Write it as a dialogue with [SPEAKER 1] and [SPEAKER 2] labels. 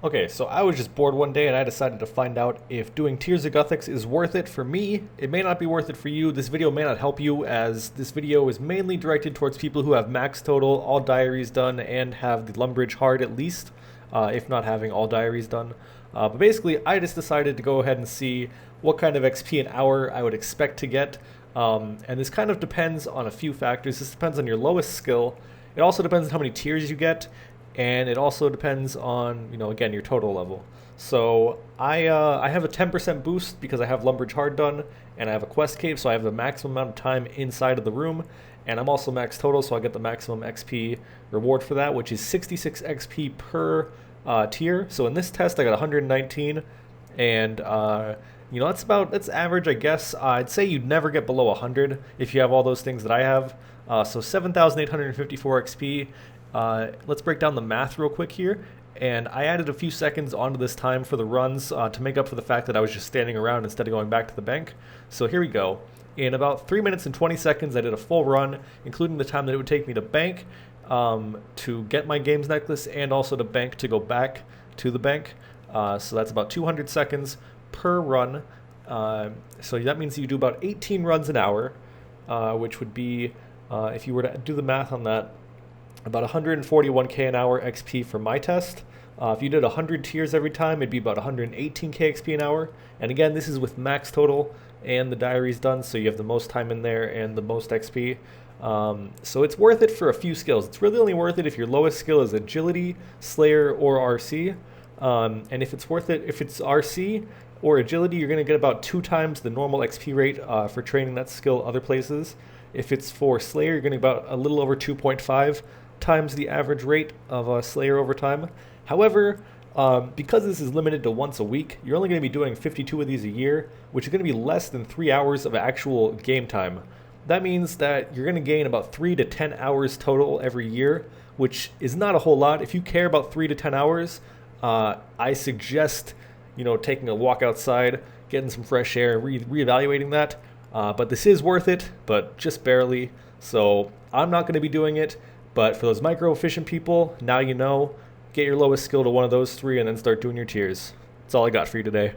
[SPEAKER 1] Okay, so I was just bored one day and I decided to find out if doing tiers of Guthix is worth it for me. It may not be worth it for you. This video may not help you, as this video is mainly directed towards people who have max total, all diaries done, and have the Lumbridge hard at least, if not having all diaries done. But basically, I just decided to go ahead and see what kind of XP an hour I would expect to get. And this kind of depends on a few factors. This depends on your lowest skill. It also depends on how many tiers you get, and it also depends on, again, your total level. So I have a 10% boost because I have Lumbridge hard done, and I have a quest cave, so I have the maximum amount of time inside of the room, and I'm also max total, so I get the maximum XP reward for that, which is 66 XP per tier. So in this test, I got 119, and that's average, I guess. I'd say you'd never get below 100 if you have all those things that I have. So 7,854 XP. Let's break down the math real quick here. And I added a few seconds onto this time for the runs to make up for the fact that I was just standing around instead of going back to the bank. So here we go. In about 3 minutes and 20 seconds, I did a full run, including the time that it would take me to bank to get my games necklace, and also to bank to go back to the bank. So that's about 200 seconds per run. So that means you do about 18 runs an hour, which would be, if you were to do the math on that, about 141k an hour XP for my test. If you did 100 tiers every time, it'd be about 118k XP an hour. And again, this is with max total and the diaries done, so you have the most time in there and the most XP. So it's worth it for a few skills. It's really only worth it if your lowest skill is agility, slayer, or RC. And if it's worth it, if it's RC or agility, you're going to get about 2 times the normal XP rate for training that skill other places. If it's for slayer, you're going to get about a little over 2.5 times the average rate of slayer over time. However, because this is limited to once a week, you're only going to be doing 52 of these a year, which is going to be less than 3 hours of actual game time. That means that you're going to gain about 3 to 10 hours total every year, which is not a whole lot. If you care about 3 to 10 hours, I suggest taking a walk outside, getting some fresh air, reevaluating that. But this is worth it, but just barely. So I'm not going to be doing it. But for those micro efficient people, now you know, get your lowest skill to one of those 3 and then start doing your tiers. That's all I got for you today.